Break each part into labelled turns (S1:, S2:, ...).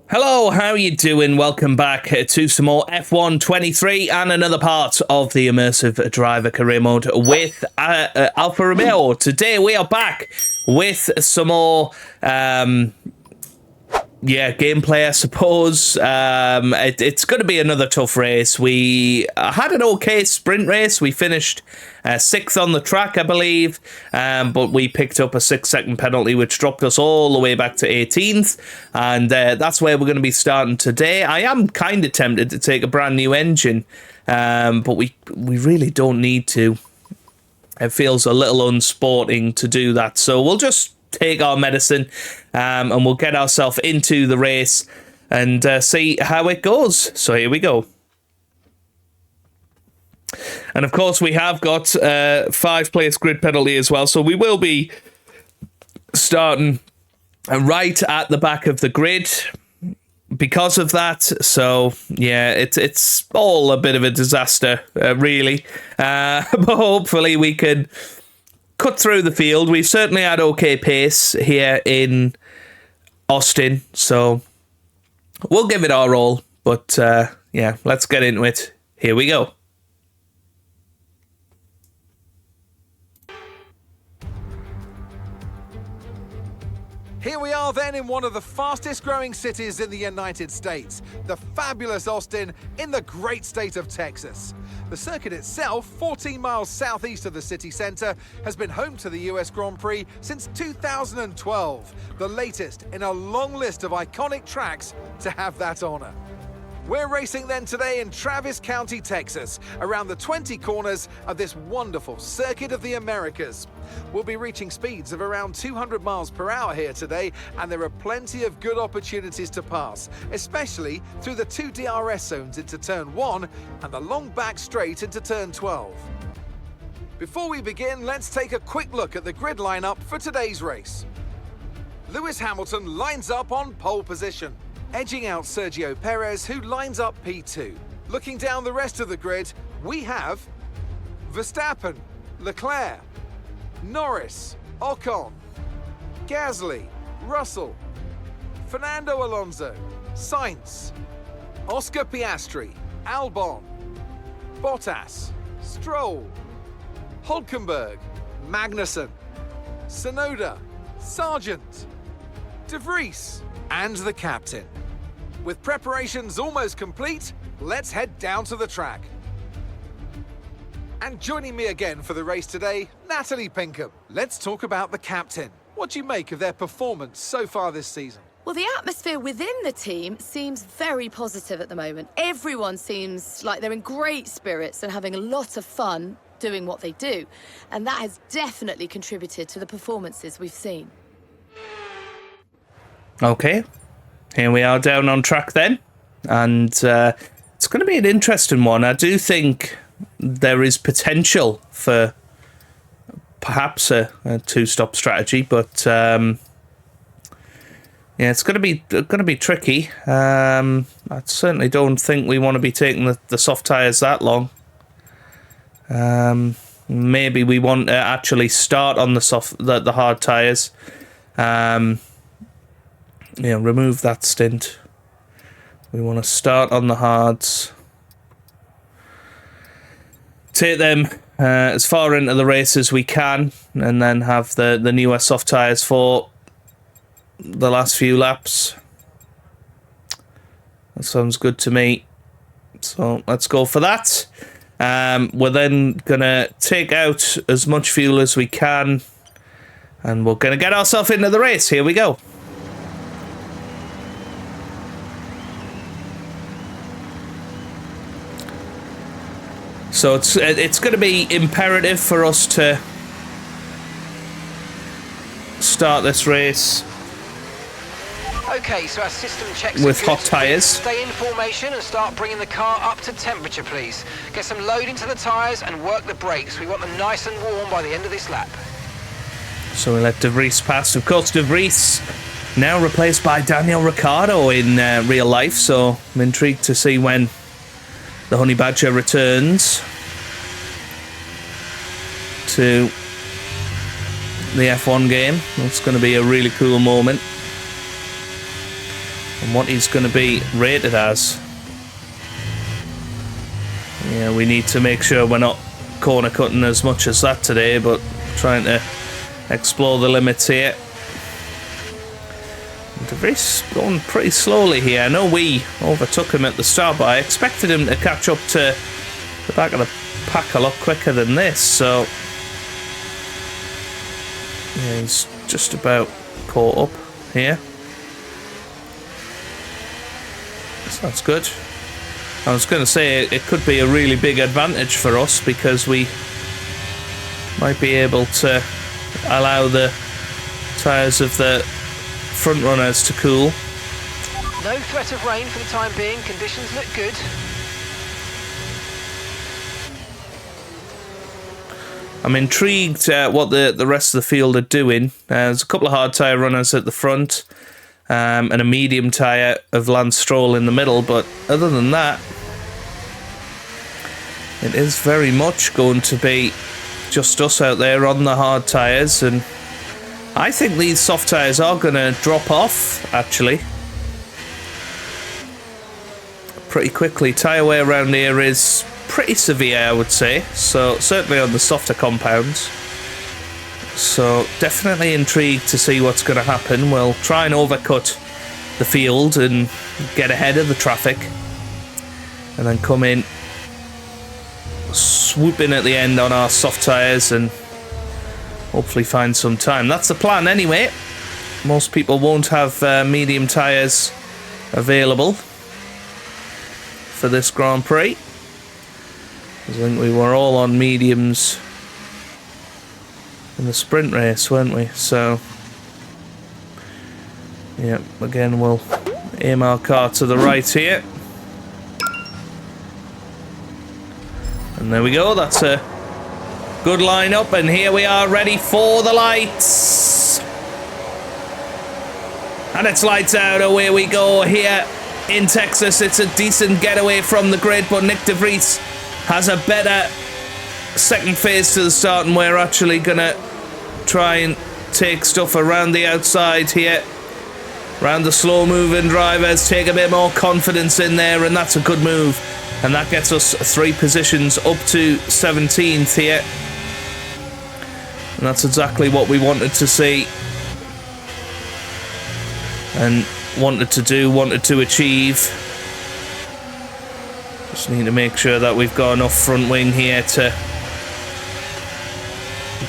S1: Hello, how are you doing? Welcome back to some more F1 23 and another part of the Immersive Driver Career Mode with Alfa Romeo. Today we are back with some more gameplay, I suppose. It's going to be another tough race. We had an okay sprint race. We finished 6th on the track, I believe, but we picked up a 6-second penalty, which dropped us all the way back to 18th, and that's where we're going to be starting today. I am kind of tempted to take a brand new engine, but we really don't need to. It feels a little unsporting to do that, so we'll just take our medicine and we'll get ourselves into the race and see how it goes. So here we go. And of course we have got 5-place grid penalty as well, so we will be starting right at the back of the grid because of that. So yeah, it's all a bit of a disaster, really, but hopefully we can cut through the field. We've certainly had okay pace here in Austin, so we'll give it our all. But yeah, let's get into it. Here we go.
S2: Here we are then in one of the fastest growing cities in the United States, the fabulous Austin in the great state of Texas. The circuit itself, 14 miles southeast of the city centre, has been home to the US Grand Prix since 2012, the latest in a long list of iconic tracks to have that honour. We're racing then today in Travis County, Texas, around the 20 corners of this wonderful Circuit of the Americas. We'll be reaching speeds of around 200 miles per hour here today, and there are plenty of good opportunities to pass, especially through the 2 DRS zones into Turn 1 and the long back straight into Turn 12. Before we begin, let's take a quick look at the grid lineup for today's race. Lewis Hamilton lines up on pole position, edging out Sergio Perez, who lines up P2. Looking down the rest of the grid, we have Verstappen, Leclerc, Norris, Ocon, Gasly, Russell, Fernando Alonso, Sainz, Oscar Piastri, Albon, Bottas, Stroll, Hulkenberg, Magnussen, Tsunoda, Sargent, De Vries, and the captain. With preparations almost complete, let's head down to the track. And joining me again for the race today, Natalie Pinkham. Let's talk about the captain. What do you make of their performance so far this season?
S3: Well, the atmosphere within the team seems very positive at the moment. Everyone seems like they're in great spirits and having a lot of fun doing what they do. And that has definitely contributed to the performances we've seen.
S1: Okay, here we are down on track then, and it's going to be an interesting one. I do think there is potential for perhaps a two-stop strategy, but yeah, it's going to be tricky. I certainly don't think we want to be taking the soft tyres that long. Maybe we want to actually start on the hard tyres. Yeah, remove that stint. We want to start on the hards. Take them as far into the race as we can, and then have the newer soft tyres for the last few laps. That sounds good to me. So let's go for that. We're then going to take out as much fuel as we can, and we're going to get ourselves into the race. Here we go. So it's going to be imperative for us to start this race.
S4: Okay, so our system checks
S1: with hot tyres.
S4: Stay in formation and start bringing the car up to temperature, please. Get some load into the tyres and work the brakes. We want them nice and warm by the end of this lap.
S1: So we let De Vries pass. Of course, De Vries now replaced by Daniel Ricciardo in real life, so I'm intrigued to see when the Honey Badger returns to the F1 game. It's going to be a really cool moment. and what he's going to be rated as. Yeah, we need to make sure we're not corner cutting as much as that today, but trying to explore the limits here. De Vries going pretty slowly here. I know we overtook him at the start, but I expected him to catch up to the back of the pack a lot quicker than this, so yeah, he's just about caught up here. So that's good. I was going to say it could be a really big advantage for us because we might be able to allow the tyres of the front runners to cool.
S4: No threat of rain for the time being. Conditions look good.
S1: I'm intrigued what the rest of the field are doing. There's a couple of hard tyre runners at the front and a medium tyre of Lance Stroll in the middle, but other than that, it is very much going to be just us out there on the hard tyres, and I think these soft tyres are going to drop off, actually, pretty quickly. Tyre wear around here is pretty severe, I would say, so certainly on the softer compounds. So definitely intrigued to see what's going to happen. We'll try and overcut the field and get ahead of the traffic, and then come in swooping at the end on our soft tyres and hopefully find some time. That's the plan anyway. Most people won't have medium tyres available for this Grand Prix. I think we were all on mediums in the sprint race, weren't we? So, yeah, again, we'll aim our car to the right here. And there we go, that's a good line-up, and here we are ready for the lights. And it's lights out, away we go here in Texas. It's a decent getaway from the grid, but Nick De Vries has a better second phase to the start, and we're actually going to try and take stuff around the outside here. Around the slow-moving drivers, take a bit more confidence in there, and that's a good move. And that gets us 3 positions up to 17th here. And that's exactly what we wanted to see. And wanted to achieve. Just need to make sure that we've got enough front wing here to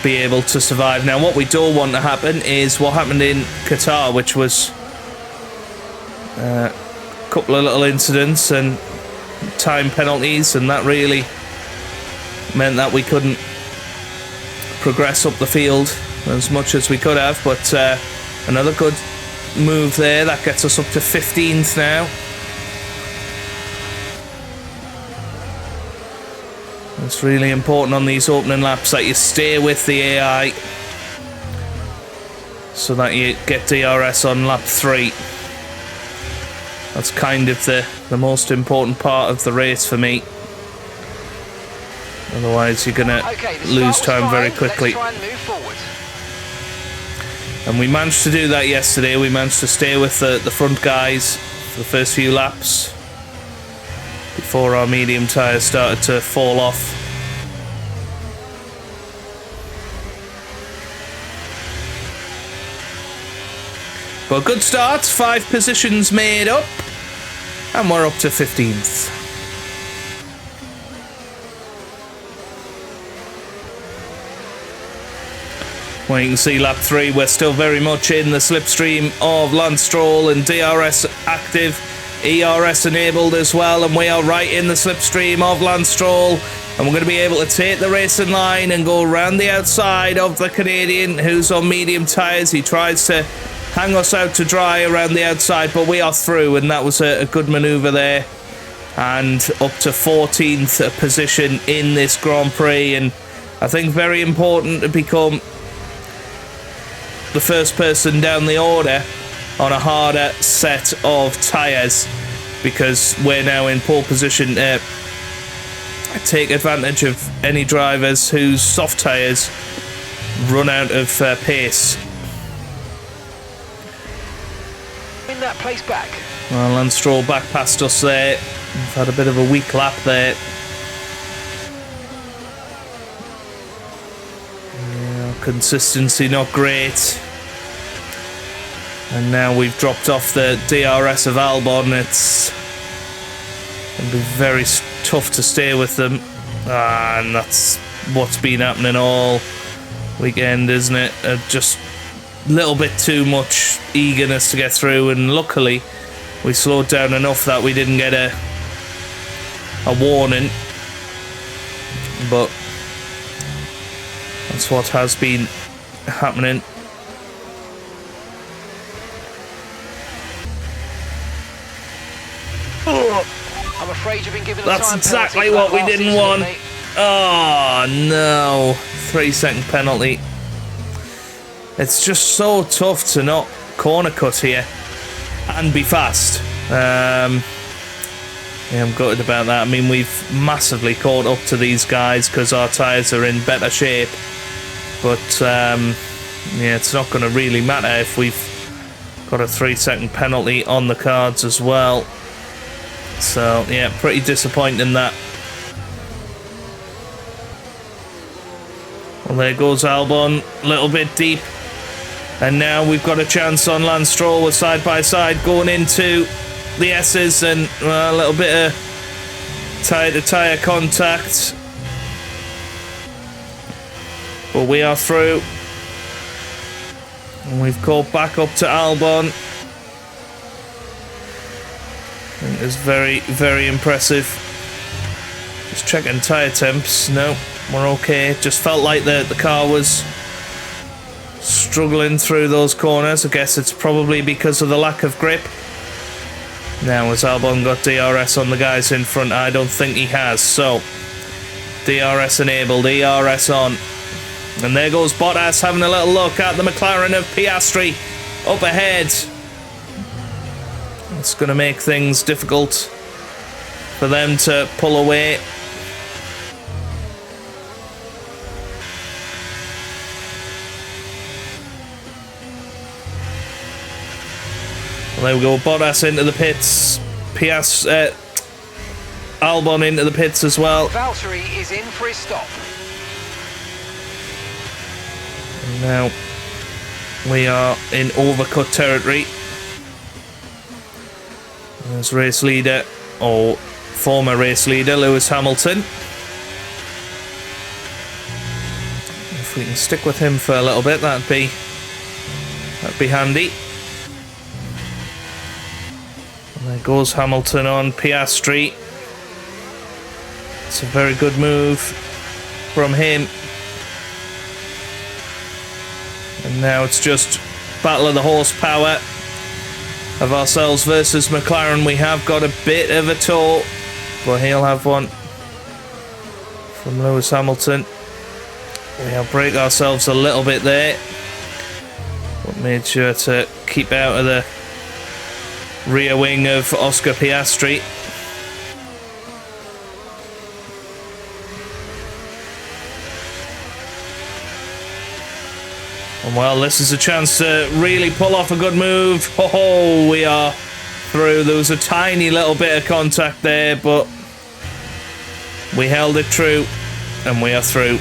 S1: be able to survive. Now, what we don't want to happen is what happened in Qatar, which was a couple of little incidents and time penalties, and that really meant that we couldn't progress up the field as much as we could have. But another good move there, that gets us up to 15th now. It's really important on these opening laps that you stay with the AI so that you get DRS on lap 3. That's kind of the most important part of the race for me. Otherwise, you're going to lose time very quickly.
S4: Let's try and move forward.
S1: And we managed to do that yesterday. We managed to stay with the front guys for the first few laps before our medium tyres started to fall off. But a good start, 5 positions made up, and we're up to 15th. Well, you can see lap 3, we're still very much in the slipstream of Lance Stroll, and DRS active, ERS enabled as well, and we are right in the slipstream of Lance Stroll, and we're going to be able to take the racing line and go around the outside of the Canadian who's on medium tyres. He tries to hang us out to dry around the outside, but we are through, and that was a good manoeuvre there. And up to 14th position in this Grand Prix, and I think very important to become the first person down the order on a harder set of tyres, because we're now in pole position to take advantage of any drivers whose soft tyres run out of pace.
S4: Win that place back.
S1: Well, Lance Stroll back past us there. We've had a bit of a weak lap there. Yeah, consistency not great. And now we've dropped off the DRS of Albon. It's going to be very tough to stay with them. And that's what's been happening all weekend, isn't it? Just a little bit too much eagerness to get through, and luckily we slowed down enough that we didn't get a warning. But that's what has been happening.
S4: I'm afraid you've been given a
S1: That's
S4: time
S1: exactly
S4: penalty for
S1: what we
S4: that last
S1: didn't
S4: incident,
S1: want.
S4: mate.
S1: Oh no, 3-second penalty. It's just so tough to not corner cut here and be fast. Yeah, I'm gutted about that. I mean, we've massively caught up to these guys because our tyres are in better shape. But yeah, it's not going to really matter if we've got a 3-second penalty on the cards as well. So yeah, pretty disappointing that. Well, there goes Albon, a little bit deep. And now we've got a chance on Lance Stroll. We're side by side going into the S's, and a little bit of tyre-to-tyre contact. But we are through. And we've caught back up to Albon. I think it's very, very impressive. Just checking tyre temps. No, we're okay. Just felt like the car was struggling through those corners. I guess it's probably because of the lack of grip. Now, has Albon got DRS on the guys in front? I don't think he has. So, DRS enabled, DRS on. And there goes Bottas having a little look at the McLaren of Piastri up ahead. It's going to make things difficult for them to pull away. Well, there we go, Bottas into the pits. Albon into the pits as well.
S4: Valtteri is in for his stop.
S1: And now we are in overcut territory. There's race leader, or former race leader, Lewis Hamilton. If we can stick with him for a little bit, that'd be handy. And there goes Hamilton on Piastri. It's a very good move from him. And now it's just battle of the horsepower of ourselves versus McLaren. We have got a bit of a tow, but he'll have one from Lewis Hamilton. We'll break ourselves a little bit there, but made sure to keep out of the rear wing of Oscar Piastri. And well, this is a chance to really pull off a good move. Oh, we are through. There was a tiny little bit of contact there, but we held it true, and we are through.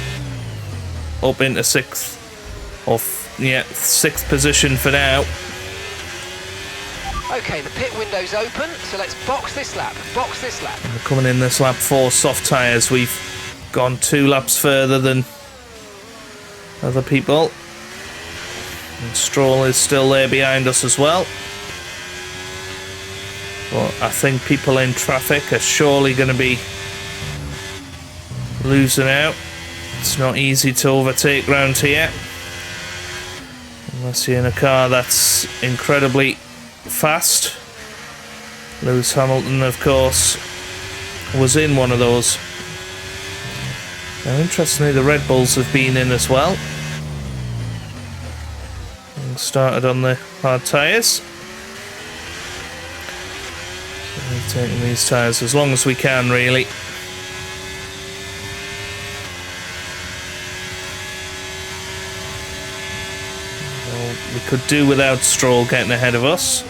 S1: Up into sixth position for now.
S4: Okay, the pit window's open, so let's box this lap. Box this lap.
S1: And we're coming in this lap for soft tyres. We've gone 2 laps further than other people. And Stroll is still there behind us as well. But I think people in traffic are surely going to be losing out. It's not easy to overtake round here, unless you're in a car that's incredibly fast. Lewis Hamilton, of course, was in one of those. Now, interestingly, the Red Bulls have been in as well. And started on the hard tyres. We're taking these tyres as long as we can, really. Well, we could do without Stroll getting ahead of us.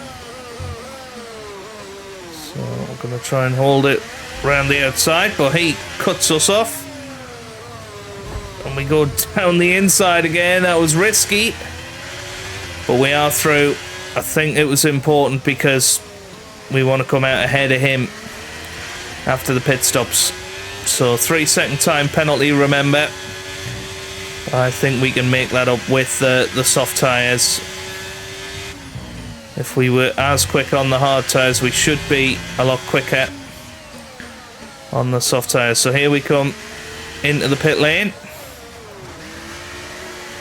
S1: So we're going to try and hold it around the outside, but he cuts us off. And we go down the inside again. That was risky. But we are through. I think it was important because we want to come out ahead of him after the pit stops. So 3-second time penalty, remember. I think we can make that up with the soft tyres. If we were as quick on the hard tyres, we should be a lot quicker on the soft tyres. So here we come into the pit lane.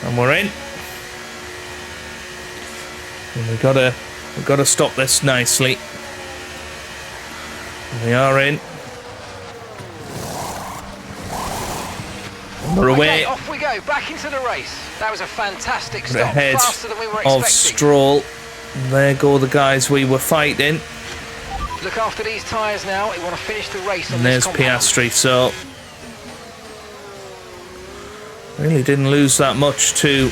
S1: And we're in. And we've got to stop this nicely. We are in. We're away.
S4: Okay, off we go, back into the race. That was a fantastic stop,
S1: Ahead
S4: faster than we were
S1: of
S4: expecting.
S1: Stroll. There go the guys we were fighting.
S4: Look after these tyres now. We want to finish the race on
S1: And
S4: this
S1: there's
S4: compound.
S1: Piastri. So really didn't lose that much to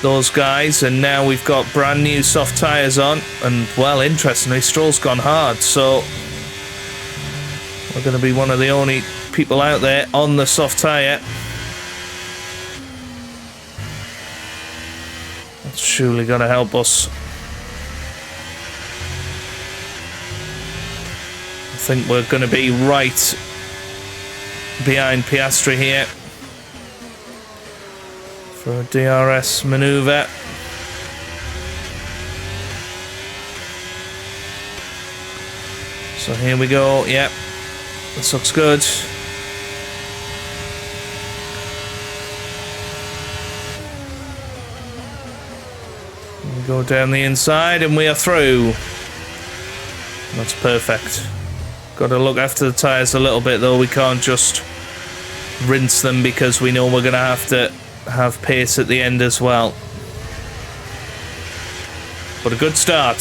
S1: those guys, and now we've got brand new soft tyres on, and well, interestingly, Stroll's gone hard, so we're going to be one of the only people out there on the soft tyre. That's surely going to help us. I think we're going to be right behind Piastri here for a DRS manoeuvre. So here we go. Yep, this looks good. We go down the inside and we are through. That's perfect. Got to look after the tyres a little bit though. We can't just rinse them because we know we're going to have pace at the end as well. But a good start.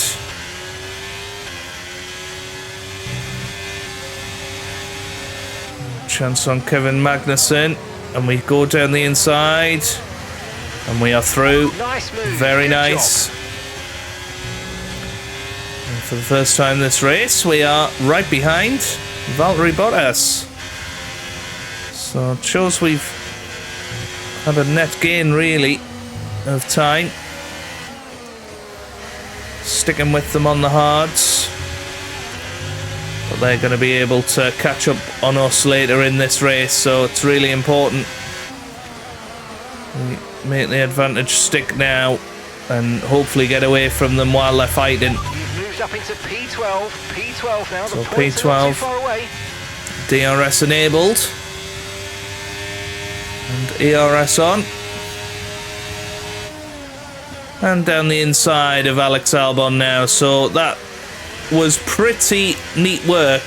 S1: Chance on Kevin Magnussen, and we go down the inside and we are through.
S4: Nice move.
S1: Very
S4: Good
S1: nice.
S4: job.
S1: And for the first time this race we are right behind Valtteri Bottas. So it shows we've had a net gain really of time. Sticking with them on the hards. But they're going to be able to catch up on us later in this race, so it's really important we make the advantage stick now and hopefully get away from them while they're fighting.
S4: You've moved up into P12. P12 now.
S1: So
S4: The points are not too
S1: P12.
S4: far away.
S1: DRS enabled. And ERS on. And down the inside of Alex Albon now. So that was pretty neat work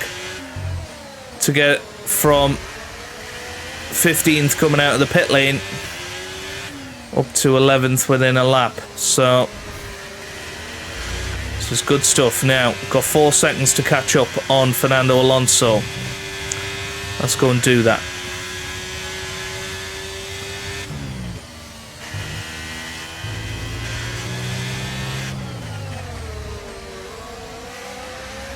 S1: to get from 15th coming out of the pit lane up to 11th within a lap. So this is good stuff. Now, got 4 seconds to catch up on Fernando Alonso. Let's go and do that.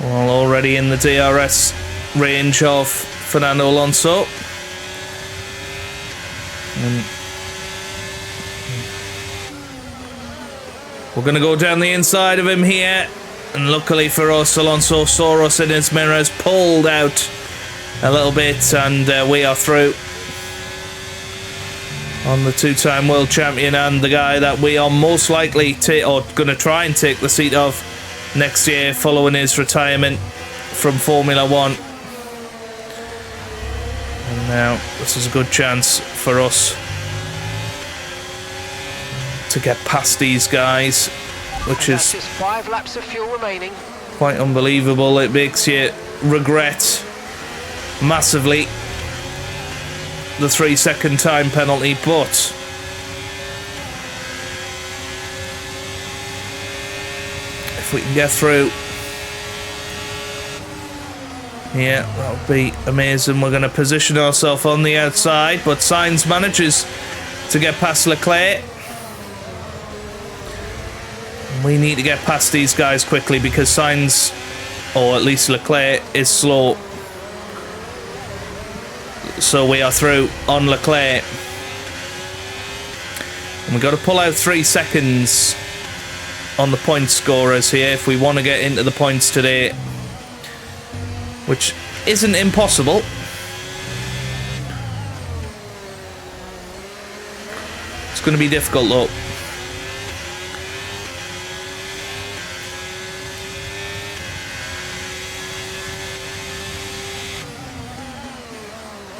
S1: Well, already in the DRS range of Fernando Alonso. And we're going to go down the inside of him here. And luckily for us, Alonso saw us in his mirrors, pulled out a little bit, and we are through on the 2-time world champion and the guy that we are most likely going to try and take the seat of next year following his retirement from Formula 1. And now this is a good chance for us to get past these guys, which is
S4: just 5 laps of fuel remaining.
S1: quite unbelievable. It makes you regret massively the 3-second time penalty, but if we can get through, yeah, that'll be amazing. We're going to position ourselves on the outside, but Sainz manages to get past Leclerc. We need to get past these guys quickly because Sainz or at least Leclerc is slow. So we are through on Leclerc. And we've got to pull out 3 seconds on the point scorers here if we want to get into the points today, which isn't impossible. It's going to be difficult though.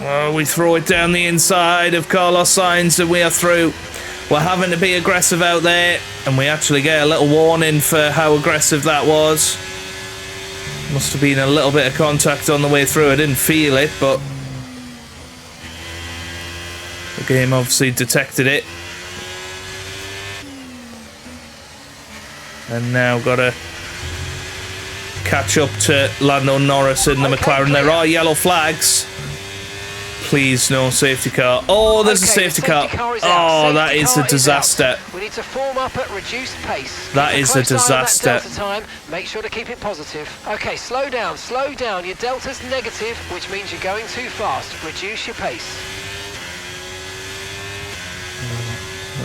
S1: Well, we throw it down the inside of Carlos Sainz and we are through. We're having to be aggressive out there, and we actually get a little warning for how aggressive that was. Must have been a little bit of contact on the way through. I didn't feel it, but the game obviously detected it. And now got to catch up to Lando Norris in the McLaren. There are yellow flags. Please, no safety car. Oh, there's a safety car. Oh, that is a disaster.
S4: We need to form up at reduced pace.
S1: That is a disaster.
S4: Make sure to keep it positive. Okay, slow down, slow down. Your delta's negative, which means you're going too fast. Reduce your pace.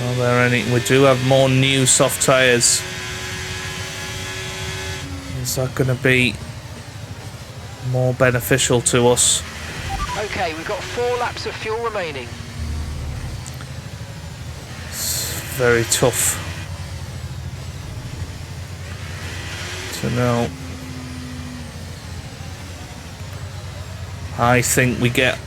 S1: Are there any? We do have more new soft tyres. Is that going to be more beneficial to us?
S4: Okay, we've got 4 laps of fuel remaining.
S1: It's very tough to know. I think we get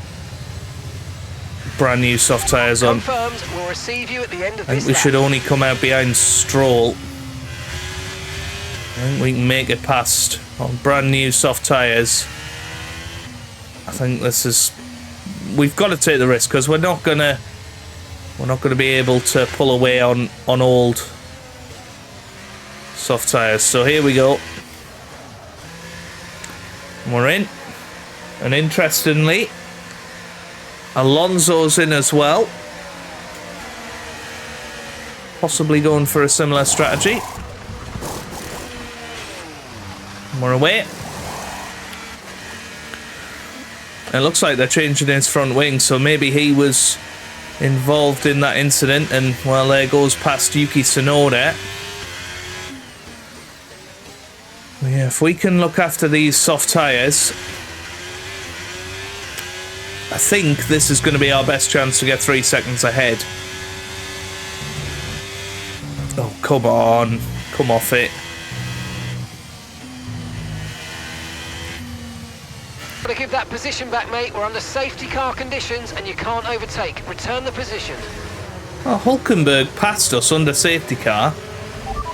S1: brand new soft tyres on.
S4: Confirmed. We'll receive you at the end of
S1: I think
S4: this
S1: we
S4: lap.
S1: should only come out behind Stroll. I think we can make it past on brand new soft tyres. I think this is. We've got to take the risk because we're not gonna be able to pull away on old soft tyres. So here we go. We're in, and interestingly, Alonso's in as well. Possibly going for a similar strategy. We're away. It looks like they're changing his front wing, so maybe he was involved in that incident, and well, there goes past Yuki Tsunoda. Yeah, if we can look after these soft tyres, I think this is going to be our best chance to get 3 seconds ahead. Oh, come on. Come off it.
S4: Got to give that position back, mate. We're under safety car conditions and you can't overtake. Return the position.
S1: Oh, Hülkenberg passed us under safety car.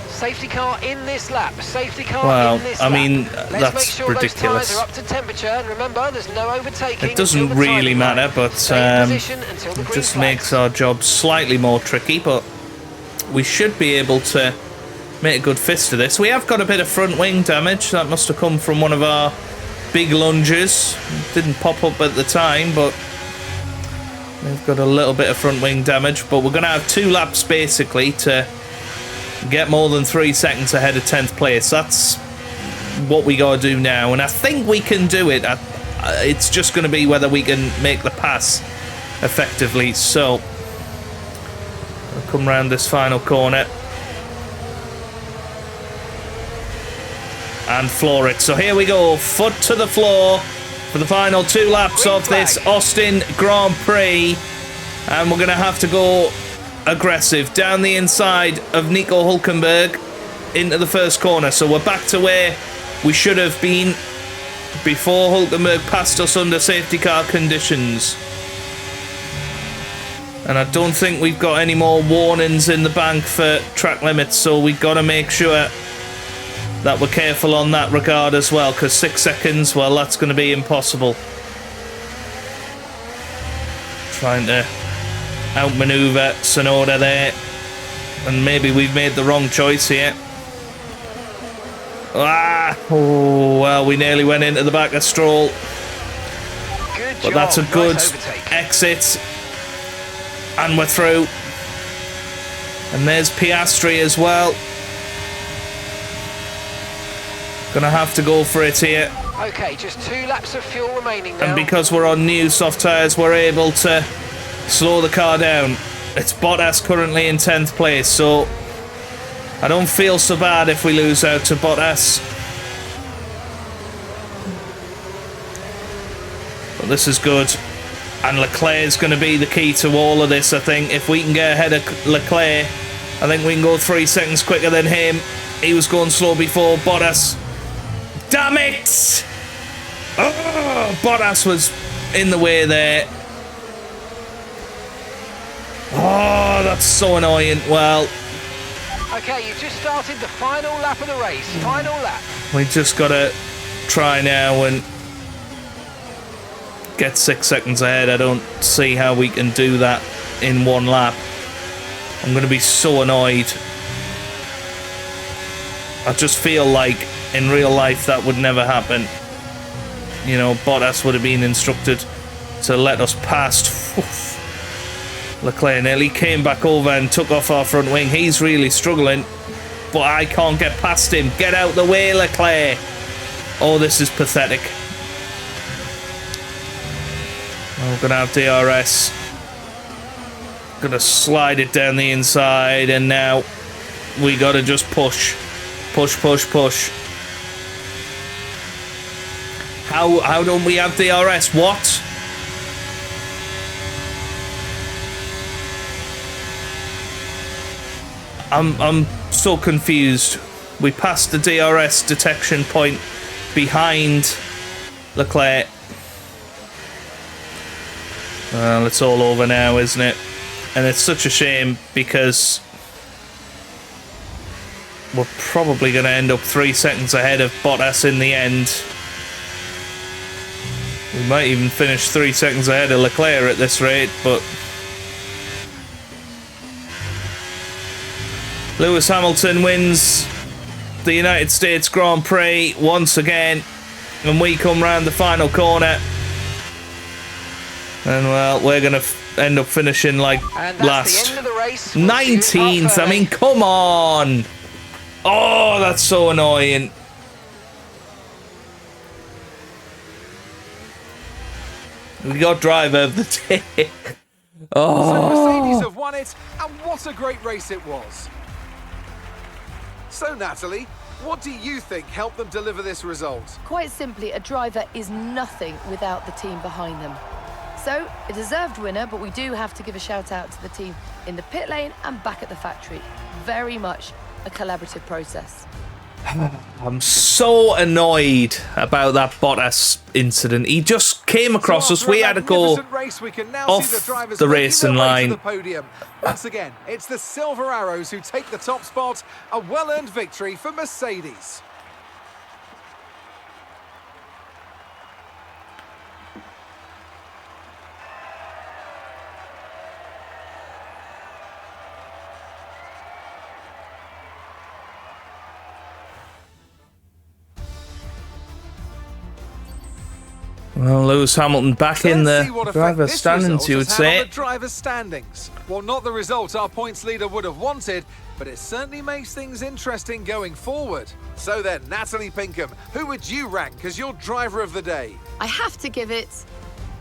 S4: Safety car in this lap. Safety car in this lap.
S1: I mean,
S4: Let's
S1: that's
S4: make sure
S1: ridiculous.
S4: those tyres are up to temperature, and remember, there's no overtaking.
S1: It doesn't really matter, but it just makes our job slightly more tricky, but we should be able to make a good fist of this. We have got a bit of front wing damage. That must have come from one of our big lunges. Didn't pop up at the time, but we've got a little bit of front wing damage. But we're going to have 2 laps basically to get more than 3 seconds ahead of 10th place. That's what we got to do now, and I think we can do it. It's just going to be whether we can make the pass effectively. So I'll come round this final corner and floor it. So here we go, foot to the floor for the final 2 laps of this Austin Grand Prix, and we're going to have to go aggressive down the inside of Nico Hülkenberg into the first corner. So we're back to where we should have been before Hülkenberg passed us under safety car conditions. And I don't think we've got any more warnings in the bank for track limits, so we've got to make sure that we're careful on that regard as well, because 6 seconds, well, that's going to be impossible. Trying to outmaneuver Tsunoda there, and maybe we've made the wrong choice here. Oh, well, we nearly went into the back of Stroll. But that's a good exit, and we're through. And there's Piastri as well. Gonna have to go for it here.
S4: Okay, just 2 laps of fuel remaining now.
S1: And because we're on new soft tyres, we're able to slow the car down. It's Bottas currently in 10th place, so I don't feel so bad if we lose out to Bottas. But this is good. And Leclerc is going to be the key to all of this, I think. If we can get ahead of Leclerc, I think we can go 3 seconds quicker than him. He was going slow before. Bottas. Damn it! Oh, Bottas was in the way there. Oh, that's so annoying. Well,
S4: okay, you've just started the final lap of the race. Final lap.
S1: we just got to try now and get 6 seconds ahead. I don't see how we can do that in 1 lap. I'm going to be so annoyed. I just feel like in real life that would never happen. You know, Bottas would have been instructed to let us past. Leclerc nearly came back over and took off our front wing. He's really struggling, but I can't get past him. Get out the way, Leclerc. Oh, this is pathetic. We're going to have DRS. Going to slide it down the inside, and now we got to just push. Push, push, push. How don't we have DRS? What? I'm so confused. We passed the DRS detection point behind Leclerc. Well, it's all over now, isn't it? And it's such a shame because we're probably going to end up 3 seconds ahead of Bottas in the end. We might even finish 3 seconds ahead of Leclerc at this rate, but Lewis Hamilton wins the United States Grand Prix once again, and we come round the final corner, and well, we're going to end up finishing like last.
S4: The end of the race.
S1: 19th. I mean, come on. Oh, that's so annoying. We got driver of the day. Oh.
S2: So Mercedes have won it, and what a great race it was. So Natalie, what do you think helped them deliver this result?
S3: Quite simply, a driver is nothing without the team behind them. So, a deserved winner, but we do have to give a shout out to the team in the pit lane and back at the factory. Very much a collaborative process.
S1: I'm so annoyed about that Bottas incident. He just came across us. We had to go off the racing line.
S2: Once again, it's the Silver Arrows who take the top spot. A well-earned victory for Mercedes.
S1: Well, Lewis Hamilton back in the driver's standings, you would say.
S2: Driver's standings. Well, not the result our points leader would have wanted, but it certainly makes things interesting going forward. So then, Natalie Pinkham, who would you rank as your driver of the day?
S3: I have to give it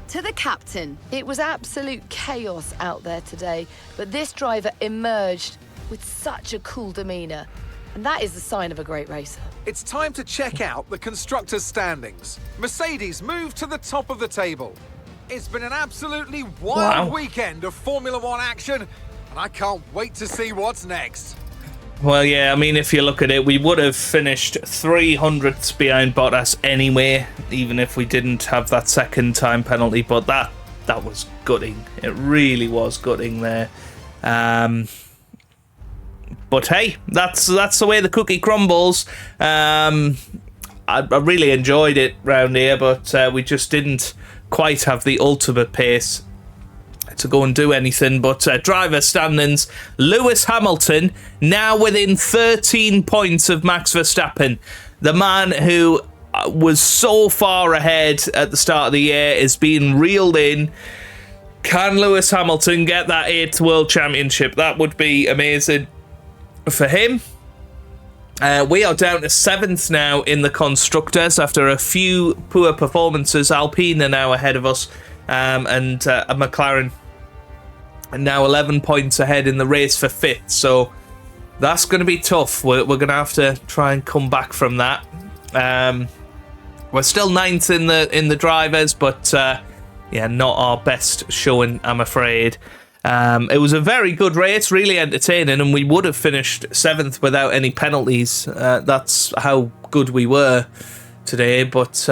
S3: to the captain. It was absolute chaos out there today, but this driver emerged with such a cool demeanour. And that is the sign of a great racer.
S2: It's time to check out the constructors' standings. Mercedes moved to the top of the table. It's been an absolutely wild weekend of Formula One action, and I can't wait to see what's next.
S1: Well, yeah, I mean, if you look at it, we would have finished 300ths behind Bottas anyway, even if we didn't have that second time penalty, but that was gutting. It really was gutting there. But hey, that's the way the cookie crumbles. I really enjoyed it round here, but we just didn't quite have the ultimate pace to go and do anything. But driver standings, Lewis Hamilton now within 13 points of Max Verstappen. The man who was so far ahead at the start of the year is being reeled in. Can Lewis Hamilton get that 8th World Championship? That would be amazing for him. We are down to 7th now in the Constructors after a few poor performances. Alpine are now ahead of us, and McLaren are now 11 points ahead in the race for 5th. So that's going to be tough. We're going to have to try and come back from that. We're still 9th in the drivers, but yeah, not our best showing, I'm afraid. It was a very good race, really entertaining, and we would have finished 7th without any penalties. That's how good we were today, but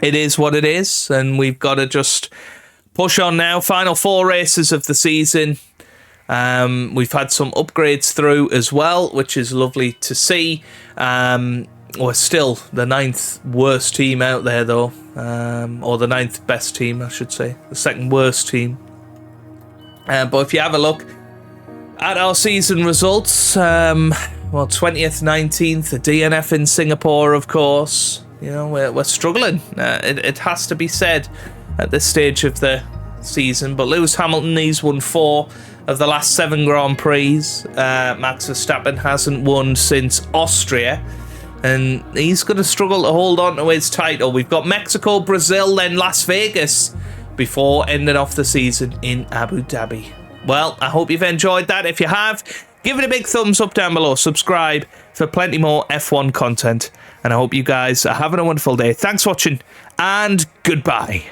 S1: it is what it is, and we've got to just push on now. Final 4 races of the season. We've had some upgrades through as well, which is lovely to see. We're still the 9th worst team out there, though. Or the 9th best team, I should say. The 2nd worst team. But if you have a look at our season results, well, 20th, 19th, the DNF in Singapore, of course. You know, we're struggling. It has to be said at this stage of the season. But Lewis Hamilton, he's won 4 of the last 7 Grand Prix. Max Verstappen hasn't won since Austria. And he's going to struggle to hold on to his title. We've got Mexico, Brazil, then Las Vegas before ending off the season in Abu Dhabi. Well, I hope you've enjoyed that. If you have, give it a big thumbs up down below. Subscribe for plenty more F1 content. And I hope you guys are having a wonderful day. Thanks for watching, and goodbye.